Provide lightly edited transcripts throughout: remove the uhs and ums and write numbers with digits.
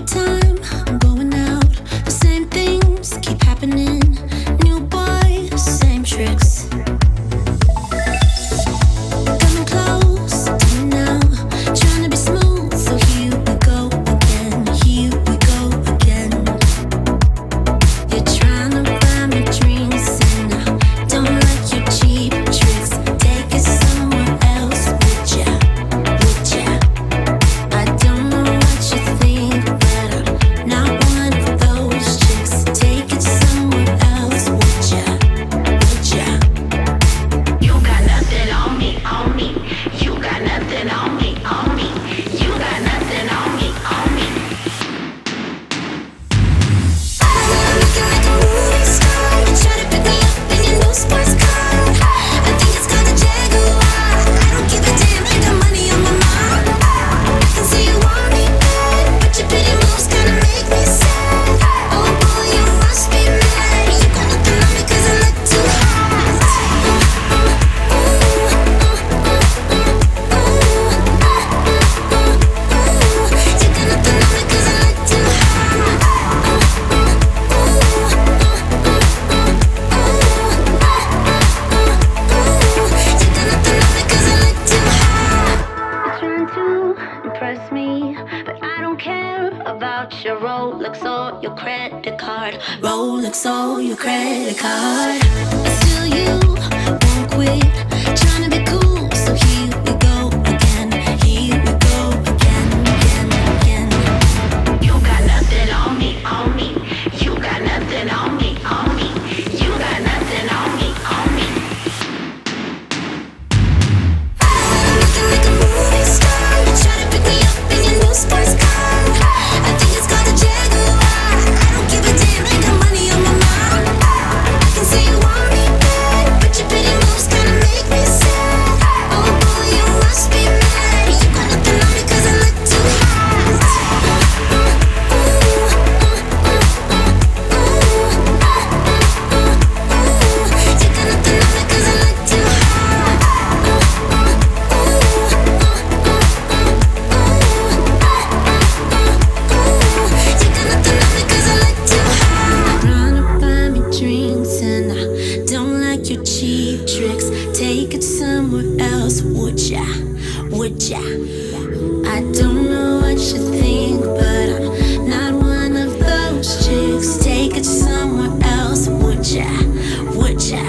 Every time I'm going out, the same things keep happening. New boy, same tricks. Coming close to me now, trying to be smooth, so here we go again. Here we go again. You're trying to buy me drinks, and I don't like your cheap tricks. Take it somewhere else, would ya? Would ya? I don't know what you think, but I'm not one of those chicks. Take it somewhere else, would ya? Would ya? You got nothing on me, on me. You got nothing on me, on me. You got nothing on me, on me. Looking like a movie star, you try to pick me up in your new sports car. I think it's called a Jaguar. I don't give a damn, I got money on my mind. I can see you want me bad, but your pretty moves kinda make me sad. Oh boy, you must be mad. You got nothing on me 'cause I look too hot. You got nothing on me 'cause I look too hot. You got nothing on me 'cause I look too hot. You're trying to impress me, but I don't care about your Rolex or your credit card. Rolex or your credit card. But still you won't quit trying to be cool, so here we go again. Here we go again, again, again. You got nothing on me, on me. You got nothing on me, on me. You got nothing on me, on me. Looking like a movie star, you try to pick me up in your new sports car. I think it's called a Jaguar. I don't give a damn, I got money on my mind. I can see you want me bad, but your pretty moves kinda make me sad. Oh boy, you must be mad. You got nothing on me 'cause I look too hot. You got nothing on me 'cause I look too hot. You got nothing on me 'cause I look too hot. Trying to buy me drinks, and I don't like your cheap tricks. Take it somewhere else, would ya? Would ya? I don't know what you think, but I'm not one of those chicks. Take it somewhere else, would ya? Would ya?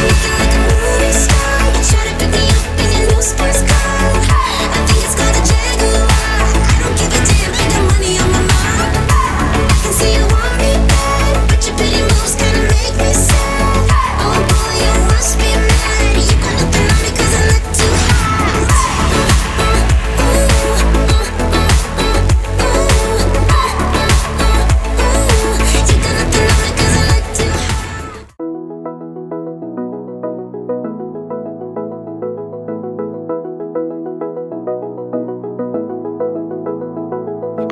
Looking like a movie star, you try to pick me up in your new sports car. I think it's called a Jaguar. I don't give a damn, I got money on my mind. I can see you want me bad, but your pretty moves kinda make me sad. Oh boy, you must be mad. You got nothing on me 'cause I look too hot. You got nothing on me 'cause I look too hot.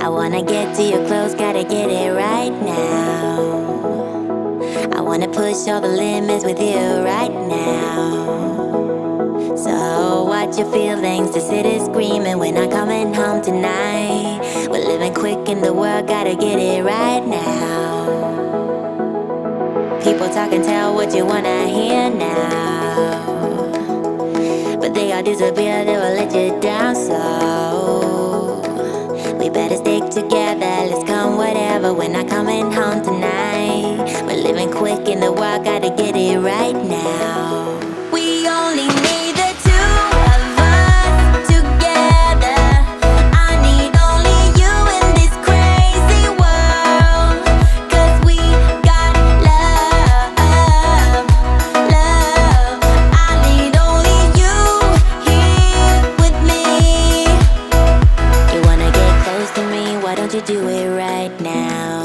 I wanna get to your clothes, gotta get it right now. I wanna push all the limits with you right now. So watch your feelings, the city's screaming, we're not coming home tonight. We're living quick in the world, gotta get it right now. People talk and tell what you wanna hear now, but they all disappear, they will let you down. So we better stick together, let's come whatever, we're not coming home tonight. We're living quick in the world, gotta get it right now. We only need the two of us together. I need only you in this crazy world, 'cause we got love, love. I need only you here with me. You wanna get close to me, why don't you do it right now?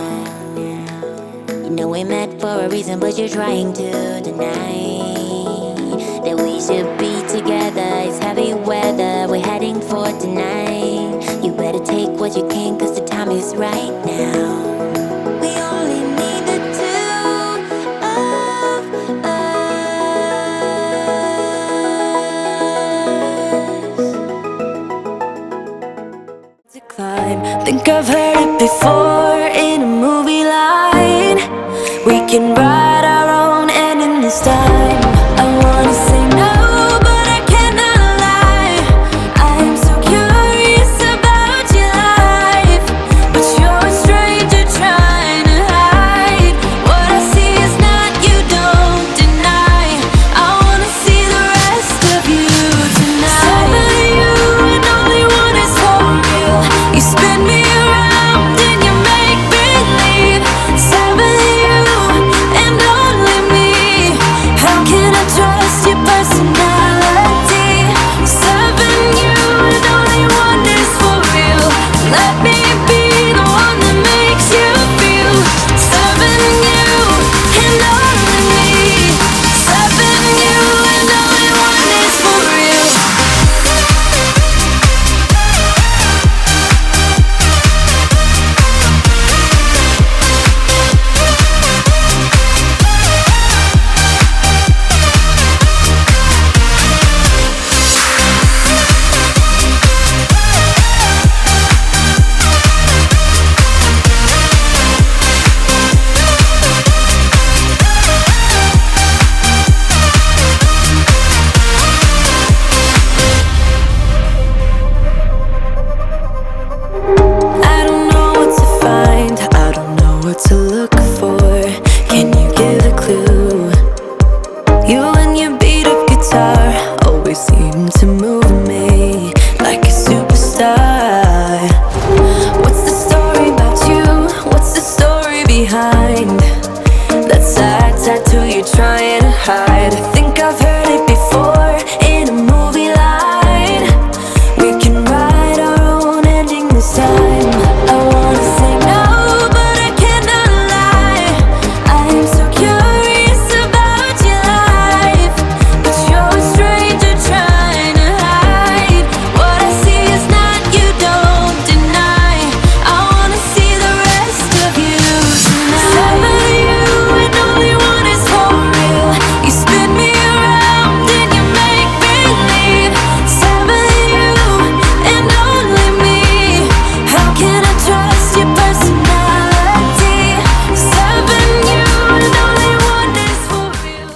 You know we met for a reason, but you're trying to deny that we should be together. It's heavy weather, we're heading for tonight. You better take what you can, 'cause the time is right now. We only need the two of us. think I've heard it before in a movie line. We can write our own ending this time. I wanna say no, but I cannot lie. I am so curious about your life, but you're a stranger trying to hide. What I see is not, you don't deny. I wanna see the rest of you tonight. Seven of you and only one is for real. You spin me around and you make believe. Seven of you and only me. How can I trust your personality? Seven you and only one is for real. Let me be the one that makes you feel. Seven you and only me. Seven you and only one is for real. I don't know what to find, I don't know what to look for. Can you give a clue? You and your beat up guitar always seem to move me like a superstar. What's the story about you? What's the story behind that sad tattoo you're trying to hide? I think I've heard it before in a movie line. We can write our own ending this time. I wanna say no, but I cannot lie. I am so curious about your life, but you're a stranger trying to hide. What I see is not, you don't deny. I wanna see the rest of you tonight. Seven of you and only one is for real. You spin me around and you make believe. Seven of you and only me. How can I trust your personality? Seven you and only one is for real.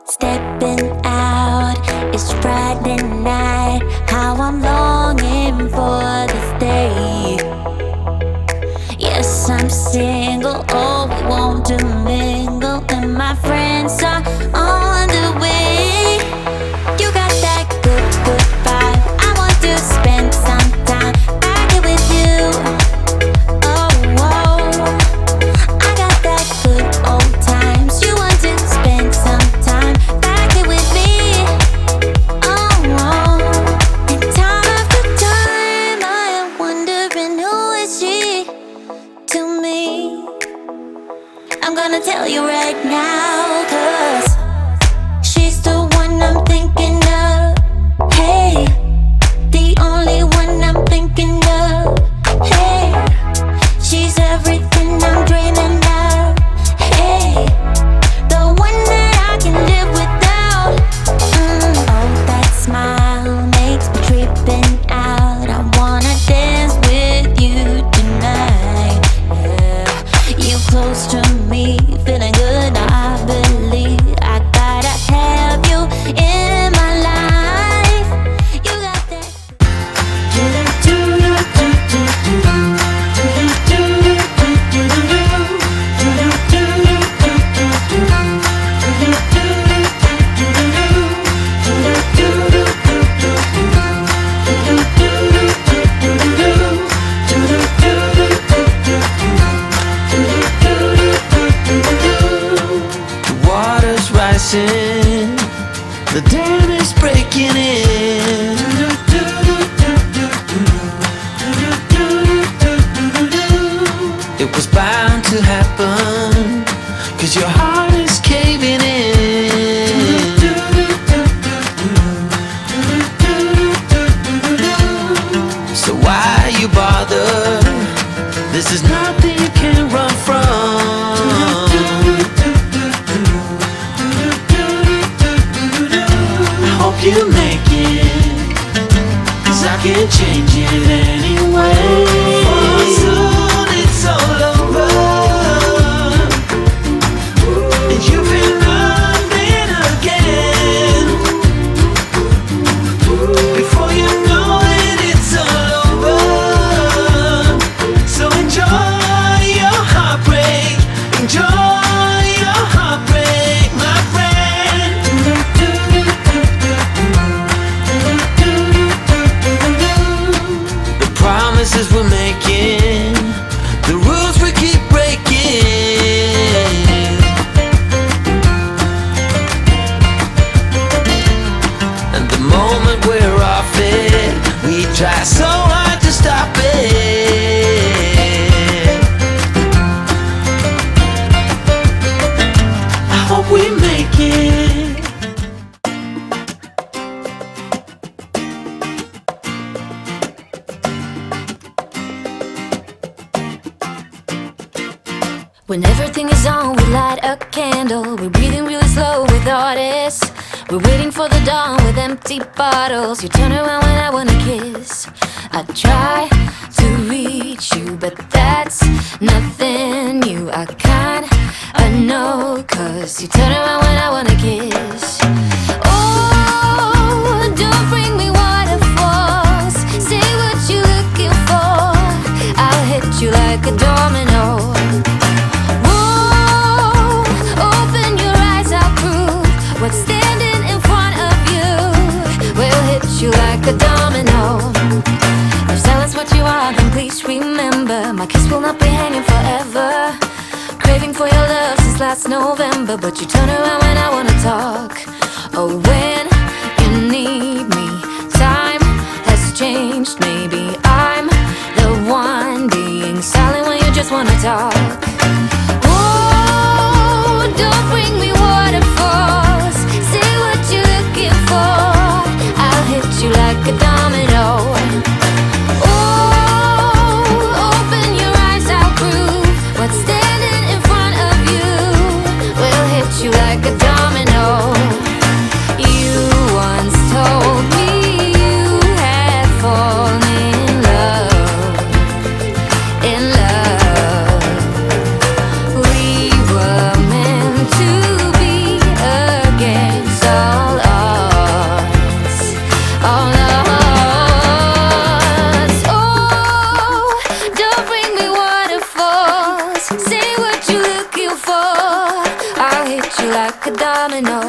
Stepping out, it's Friday night. How I'm longing for this day. Yes, I'm single, oh, we want to mingle, and my friends are on the way. You got that good, good vibe. I want to spend some time back here with you. Oh, whoa. I got that good old times. You want to spend some time back here with me. Oh, whoa. And time after time, I am wondering who is she to me. I'm gonna tell you right now, 'cause she's the one I'm thinking of. Hey, the only one I'm thinking of. Hey, she's everything I'm dreaming of. Hey, the one that I can live without. Oh, that smile makes me tripping out. I wanna dance with you tonight. Yeah, you close to me, feeling good. I believe I gotta have you in my life. You got that. The water's rising, the dam is breaking in. It was bound to happen, 'cause your heart is caving in. So why you bother? This is nothing you can run from. hope you make it, 'cause I can't change it anyway. For soon it's all over, and you feel nothing again. Before you know it, it's all over. So enjoy your heartbreak, enjoy your heartbreak, my friend. The promises we're making, the rules we keep breaking, and the moment we're off it, we try so hard to stop it. I hope we make it. When everything is on, we light a candle. We're breathing really slow with artists. We're waiting for the dawn with empty bottles. You turn around when I wanna kiss. I try to reach you, but that's nothing new. I know, 'cause you turn around when I wanna kiss. Oh, don't bring me waterfalls. Say what you're looking for. I'll hit you like a domino. Open your eyes, I'll prove what's standing in front of you. We'll hit you like a domino. If silence what you are, then please remember, my kiss will not be hanging forever. Craving for your love since last November, but you turn around when I wanna talk. Oh, when you need me, time has changed. Maybe I'm the one being silent when you just wanna talk. Don't bring me waterfalls. Say what you're looking for. I'll hit you like a domino. Oh, open your eyes, I'll prove what's standing in front of you. We'll hit you like a domino. You once told me you had fallen in love. In love. We were meant to be against all odds, all odds. Oh, don't bring me waterfalls. Say what you're looking for. I'll hit you like a domino.